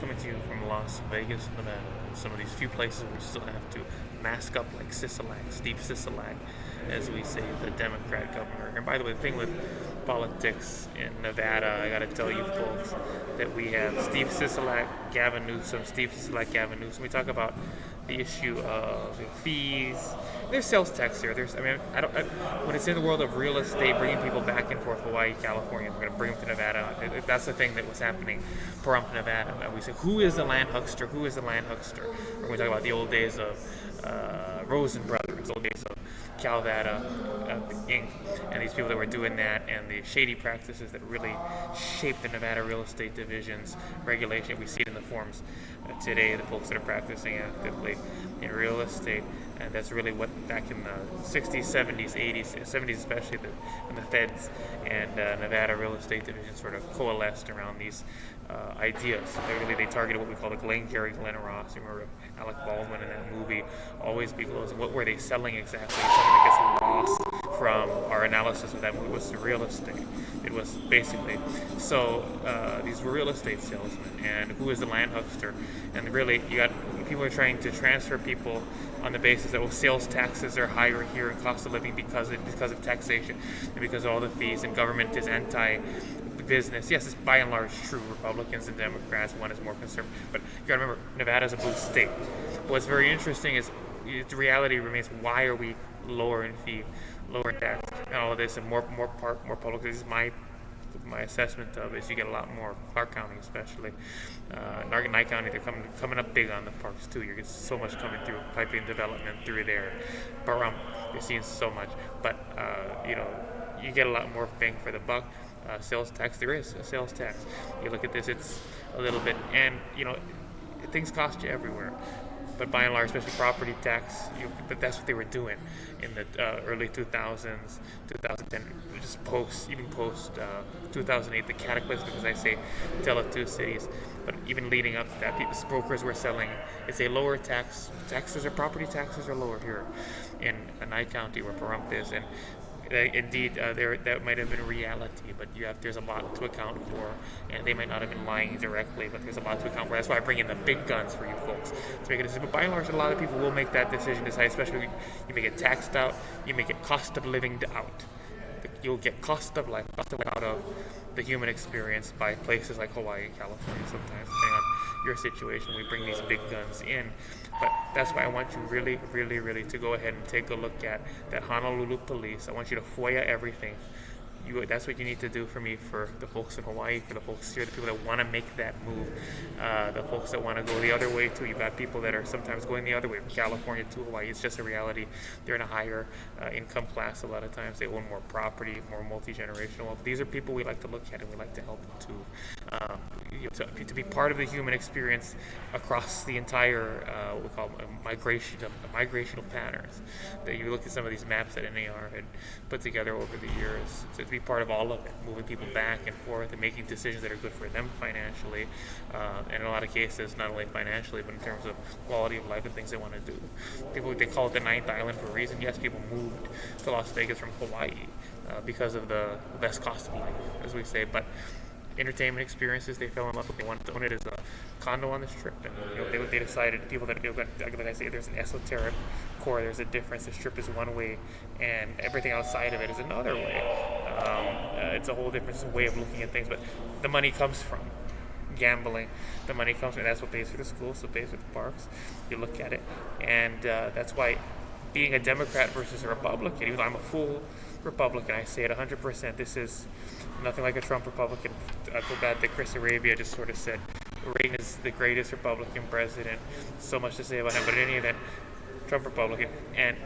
coming to you from Las Vegas, Nevada. Some of these few places where we still have to mask up like Sisolak, Steve Sisolak, as we say, the Democrat governor. And by the way, the thing with politics in Nevada, I got to tell you folks that we have Steve Sisolak, Gavin Newsom, Steve Sisolak, Gavin Newsom. We talk about the issue of fees. There's sales tax here. When it's in the world of real estate, bringing people back and forth, Hawaii, California, we're going to bring them to Nevada. That's the thing that was happening for Nevada. And we say, who is the land huckster? Who is the land huckster? We're going to talk about the old days of Rosen brothers, old days of Calvada Inc. and these people that were doing that, and the shady practices that really shaped the Nevada real estate division's regulation. We see it in the forms today, the folks that are practicing actively in real estate. And that's really what back in the 60s, 70s, 80s, 70s especially, when the feds and Nevada real estate division sort of coalesced around these ideas. They targeted what we call the Glengarry Glen Ross. You remember Alec Baldwin in that movie, Always Be Closing. What were they selling exactly? Something that gets lost from our analysis of that movie was the real estate. It was basically these were real estate salesmen, and who is the land huckster? And really, you got people are trying to transfer people on the basis that sales taxes are higher here and cost of living because of taxation and because of all the fees, and government is anti-business. Yes, it's by and large true. Republicans and Democrats, one is more conservative, but you got to remember, Nevada's a blue state. What's very interesting is the reality remains: why are we lower in fee, lower in tax, and all of this, and more public? This is my assessment of it. Is you get a lot more, Clark County especially, Nye County, they're coming up big on the parks too. You get so much coming through, pipeline development through there. Pahrump, you're seeing so much, but you get a lot more bang for the buck. Sales tax, there is a sales tax. You look at this, it's a little bit, and things cost you everywhere. But by and large, especially property tax, but that's what they were doing in the early 2000s, 2010, just post 2008, the cataclysm, because I say tell of two cities. But even leading up to that, brokers were selling. It's a lower taxes or property taxes are lower here in Nye County where Pahrump is, and indeed, that might have been reality, but there's a lot to account for, and they might not have been lying directly, but there's a lot to account for. That's why I bring in the big guns for you folks to make a decision. But by and large, a lot of people will make that decision, especially when you may get taxed out, you may get cost of living out. You'll get cost of life out of the human experience by places like Hawaii and California. Sometimes, depending on your situation, we bring these big guns in. But that's why I want you really, really, really to go ahead and take a look at that Honolulu police. I want you to FOIA everything. That's what you need to do for me, for the folks in Hawaii, for the folks here, the people that want to make that move, the folks that want to go the other way too. You've got people that are sometimes going the other way, from California to Hawaii. It's just a reality. They're in a higher income class a lot of times. They own more property, more multi-generational wealth. These are people we like to look at, and we like to help them too. To be part of the human experience across the entire what we call migrational patterns. That you look at some of these maps that NAR had put together over the years, to be part of all of it, moving people back and forth and making decisions that are good for them financially, and in a lot of cases, not only financially, but in terms of quality of life and things they want to do. They call it the ninth island for a reason. Yes, people moved to Las Vegas from Hawaii because of the best cost of life, as we say, but entertainment experiences, they fell in love with. They wanted to own it as a condo on the Strip, and they decided, people that, like I say, there's an esoteric core, there's a difference. The Strip is one way, and everything outside of it is another way. It's a whole different way of looking at things, but the money comes from gambling. The money comes from, and that's what pays for the schools, so it pays for the parks. You look at it, and that's why being a Democrat versus a Republican, even though I'm a full Republican, I say it 100%, this is nothing like a Trump Republican. I feel bad that Chris Arabia just sort of said Reagan is the greatest Republican president. So much to say about him, but in any event, Trump Republican. And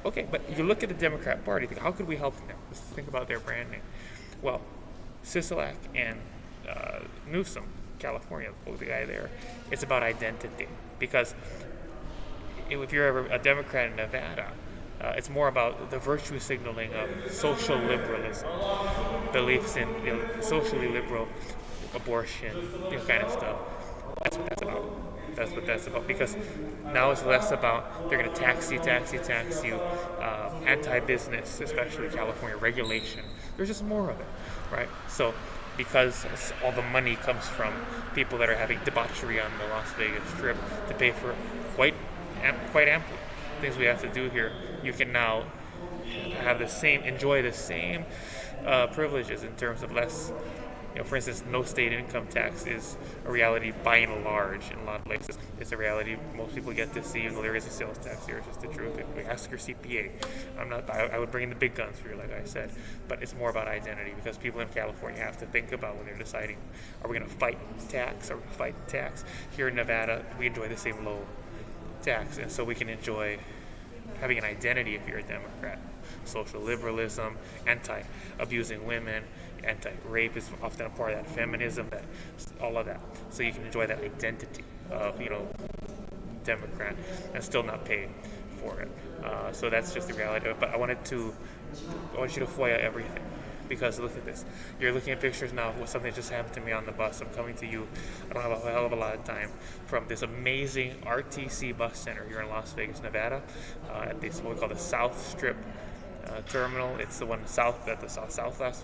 okay, but you look at the Democrat Party, think, how could we help them? Let's think about their branding. Well, Sisolak and Newsom, California, the guy there, it's about identity. Because if you're ever a Democrat in Nevada, it's more about the virtue signaling of social liberalism, beliefs in socially liberal abortion, kind of stuff. That's what that's about. That's what that's about. Because now it's less about they're going to tax you, anti-business, especially California regulation. There's just more of it, right? So because all the money comes from people that are having debauchery on the Las Vegas Strip to pay for quite amply things we have to do here. You can now enjoy the same privileges in terms of less. For instance, no state income tax is a reality by and large in a lot of places. It's a reality most people get to see, even though there is a sales tax here. It's just the truth. We ask your CPA. I would bring in the big guns for you, like I said, but it's more about identity because people in California have to think about when they're deciding, are we going to fight tax? Are we going to fight tax? Here in Nevada, we enjoy the same low tax, and so we can enjoy having an identity if you're a Democrat. Social liberalism, anti-abusing women, anti-rape is often a part of that. Feminism, all of that. So you can enjoy that identity of Democrat and still not pay for it. So that's just the reality of it. But I want you to FOIA everything. Because look at this. You're looking at pictures now of something that just happened to me on the bus. I'm coming to you, I don't have a hell of a lot of time, from this amazing RTC bus center here in Las Vegas, Nevada, at this what we call the South Strip terminal. It's the one south at the south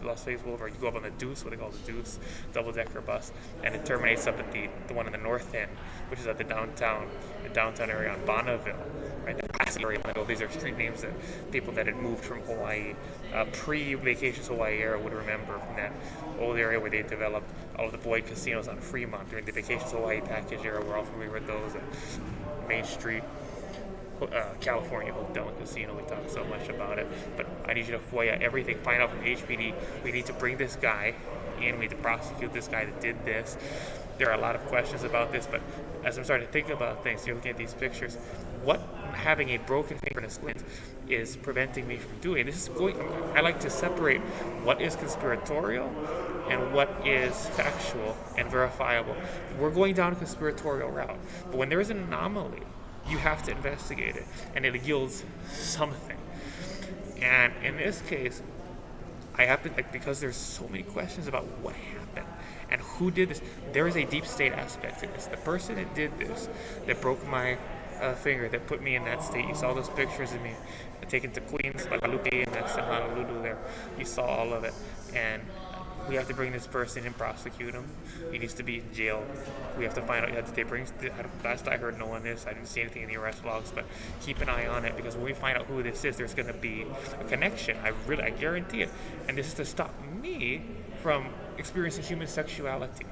Las Vegas Boulevard. You go up on the Deuce, what they call the Deuce, double-decker bus, and it terminates up at the one in the north end, which is at the downtown area on Bonneville, right? The classic area. These are street names that people that had moved from Hawaii, pre-Vacations Hawaii era, would remember from that old area where they developed all of the Boyd casinos on Fremont during the Vacations Hawaii package era. We're all familiar with those. Main Street. California Hotel and Casino. We talk so much about it, but I need you to FOIA everything. Find out from HPD. We need to bring this guy in. We need to prosecute this guy that did this. There are a lot of questions about this, but as I'm starting to think about things, you're looking at these pictures. What having a broken finger and a splint is preventing me from doing? I like to separate what is conspiratorial and what is factual and verifiable. We're going down a conspiratorial route, but when there is an anomaly, you have to investigate it, and it yields something. And in this case, because there's so many questions about what happened and who did this. There is a deep state aspect to this. The person that did this, that broke my finger, that put me in that state. You saw those pictures of me taken to Queens, Guadalupe, and that's in Honolulu there. You saw all of it, and we have to bring this person and prosecute him. He needs to be in jail. We have to find out. Last I heard, no one is. I didn't see anything in the arrest logs, but keep an eye on it, because when we find out who this is, there's going to be a connection. I guarantee it. And this is to stop me from experiencing human sexuality.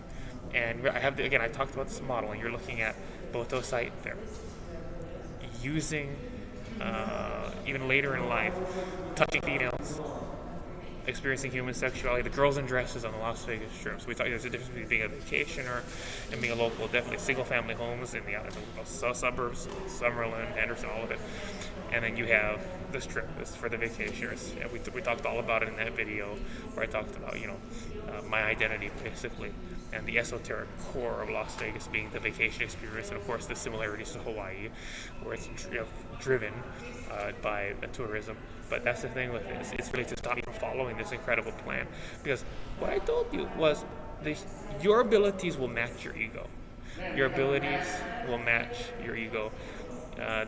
And I talked about this model, and you're looking at both those sites there. Using, even later in life, touching females, experiencing human sexuality. The girls in dresses on the Las Vegas Strip. So we talk. There's a difference between being a vacationer and being a local. Definitely single-family homes in the suburbs, Summerlin, Henderson, all of it. And then you have the Strip. This is for the vacationers. And we talked all about it in that video where I talked about my identity basically, and the esoteric core of Las Vegas being the vacation experience, and of course the similarities to Hawaii, where it's driven by tourism. But that's the thing with it. It's really to stop you from following this incredible plan. Because what I told you was your abilities will match your ego. Your abilities will match your ego.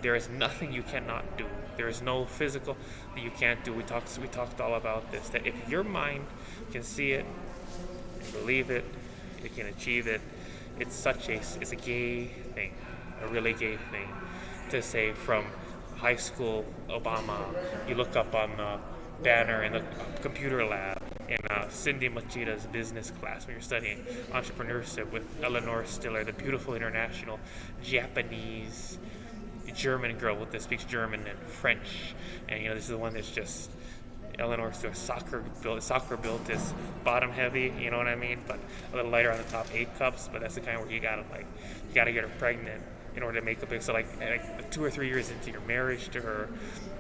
There is nothing you cannot do. There is no physical that you can't do. We talked all about this. That if your mind can see it, and believe it, it can achieve it. It's a gay thing, a really gay thing to say from high school Obama. You look up on the banner in the computer lab in Cindy Machida's business class when you're studying entrepreneurship with Eleanor Stiller, the beautiful international Japanese German girl that speaks German and French. And this is the one that's just Eleanor Stiller, soccer built is bottom heavy, you know what I mean? But a little lighter on the top, 8 cups. But that's the kind where you gotta get her pregnant in order to make a big. So like 2 or 3 years into your marriage to her,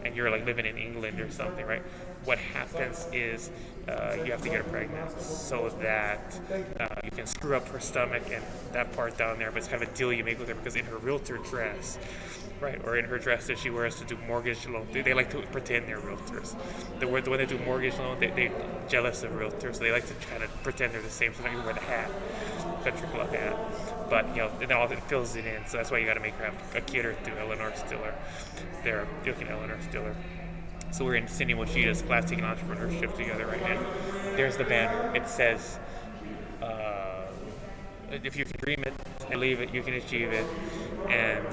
and you're living in England or something, right? What happens is you have to get her pregnant so that you can screw up her stomach and that part down there. But it's kind of a deal you make with her, because in her realtor dress, right, or in her dress that she wears to do mortgage loan, they like to pretend they're realtors. When they do mortgage loan, they're jealous of realtors, so they like to kind of pretend they're the same. So they wear the hat, country club hat, but then all it fills it in. So that's why you got to make her have a kid or two. Eleanor Stiller, you're looking at Eleanor Stiller. So we're in Cindy Mochida's class taking entrepreneurship together, right? And there's the banner. It says if you can dream it and believe it, you can achieve it. And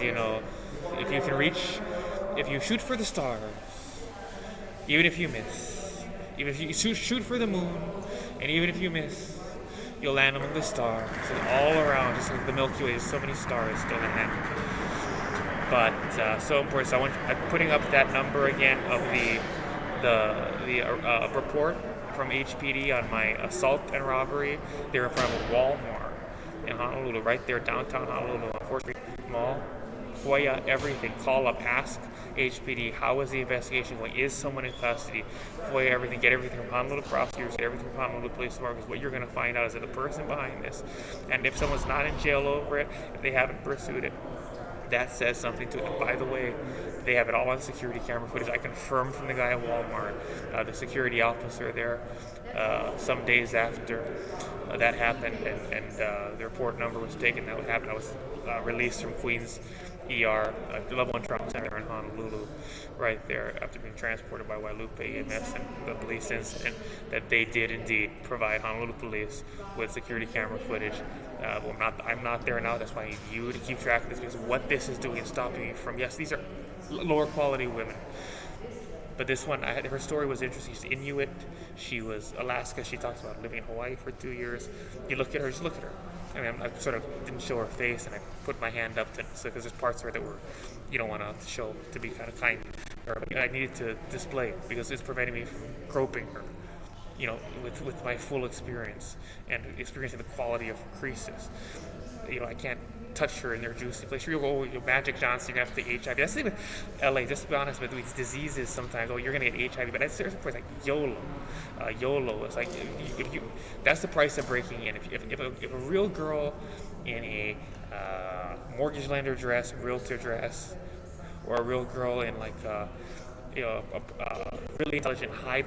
if you can reach, if you shoot for the stars, even if you miss, even if you shoot for the moon, and even if you miss, you'll land among the stars. And all around, just like the Milky Way, there's so many stars still in heaven. But so important. So I'm putting up that number again of the report from HPD on my assault and robbery. They're in front of a Walmart in Honolulu, right there, downtown Honolulu, on 4th Street Mall. FOIA everything. Call up, ask HPD, how is the investigation going? Is someone in custody? FOIA everything. Get everything from Honolulu prosecutors. Get everything from Honolulu Police Department. Because what you're going to find out is that the person behind this, and if someone's not in jail over it, if they haven't pursued it, that says something to it. And by the way, they have it all on security camera footage. I confirmed from the guy at Walmart, the security officer there, some days after that happened, and the report number was taken. That would happen. I was released from Queens ER, level 1 trauma center in Honolulu, right there, after being transported by Wailupe EMS and the police incident, that they did indeed provide Honolulu police with security camera footage. I'm not there now. That's why I need you to keep track of this, because what this is doing is stopping me from, yes, these are lower quality women. But this one, her story was interesting. She's Inuit. She was Alaska. She talks about living in Hawaii for 2 years. You look at her, just look at her. I mean, I sort of didn't show her face, and I put my hand up because there's parts of her that were, you don't want to show, to be kind of kind. But I needed to display because it's preventing me from groping her, with my full experience and experiencing the quality of her creases. I can't touch her in their juicy place. You go, Magic Johnson, you're going to have the HIV. That's the thing with LA, just to be honest, with these diseases sometimes, you're going to get HIV, but that's seriously like YOLO. YOLO is like, that's the price of breaking in. If a real girl in a mortgage lender dress, realtor dress, or a real girl in like a really intelligent, high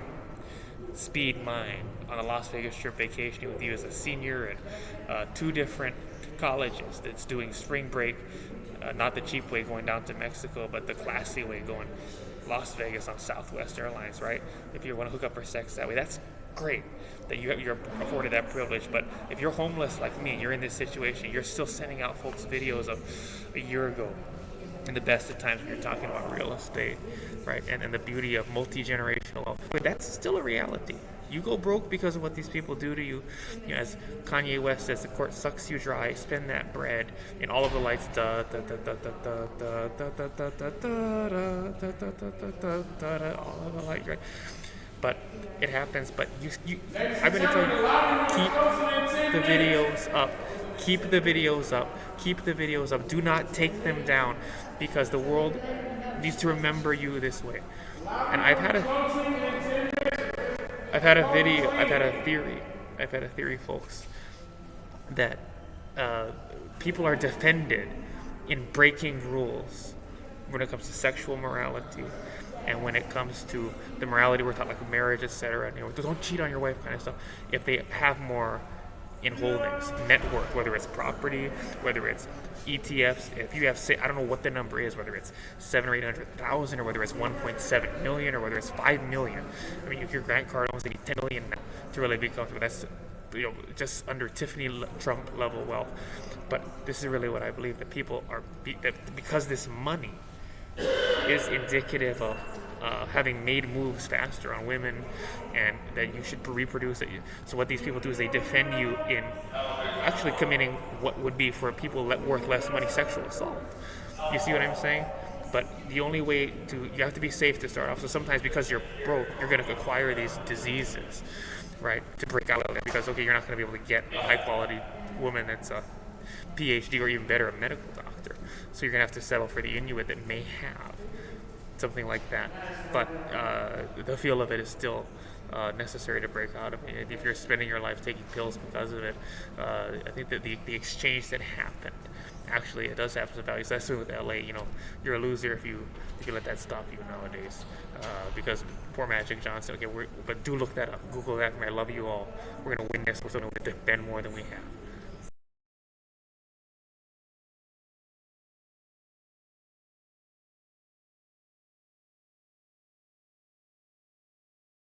speed mind on a Las Vegas trip vacationing with you as a senior at 2 different colleges that's doing spring break, not the cheap way going down to Mexico, but the classy way going Las Vegas on Southwest Airlines, right? If you want to hook up for sex that way, that's great that you're afforded that privilege. But if you're homeless like me, you're in this situation, you're still sending out folks videos of a year ago, in the best of times when you're talking about real estate, right? And the beauty of multi-generational wealth. But that's still a reality. You go broke because of what these people do to you. As Kanye West says, the court sucks you dry. Spend that bread, and all of the lights, all of the lights, right? But it happens. But I'm going to tell you, keep the videos up. Keep the videos up. Keep the videos up. Do not take them down, because the world needs to remember you this way. And I've had a theory, folks, that people are defended in breaking rules when it comes to sexual morality, and when it comes to the morality we're taught, like marriage, etc. Don't cheat on your wife, kind of stuff. If they have more in holdings, net worth, whether it's property, whether it's ETFs, if you have, say, I don't know what the number is, whether it's 700 or 800,000, or whether it's 1.7 million, or whether it's 5 million. I mean, if your Grant Cardone owns 10 million now to really be comfortable, that's just under Tiffany Trump level wealth. But this is really what I believe, that people are, because this money is indicative of having made moves faster on women, and that you should reproduce it. So what these people do is they defend you in actually committing what would be for people worth less money, sexual assault. You see what I'm saying? But the only way you have to be safe to start off. So sometimes because you're broke, you're going to acquire these diseases, right, to break out of it. Because, okay, you're not going to be able to get a high quality woman that's a PhD or even better, a medical doctor. So you're going to have to settle for the Inuit that may have something like that. But the feel of it is still necessary to break out of it. If you're spending your life taking pills because of it, I think that the exchange that happened, actually, it does have some value. So that's true with LA. You're a loser if you let that stop you nowadays. Because poor Magic Johnson. Okay, but do look that up. Google that. I love you all. We're gonna win this. We're gonna defend more than we have.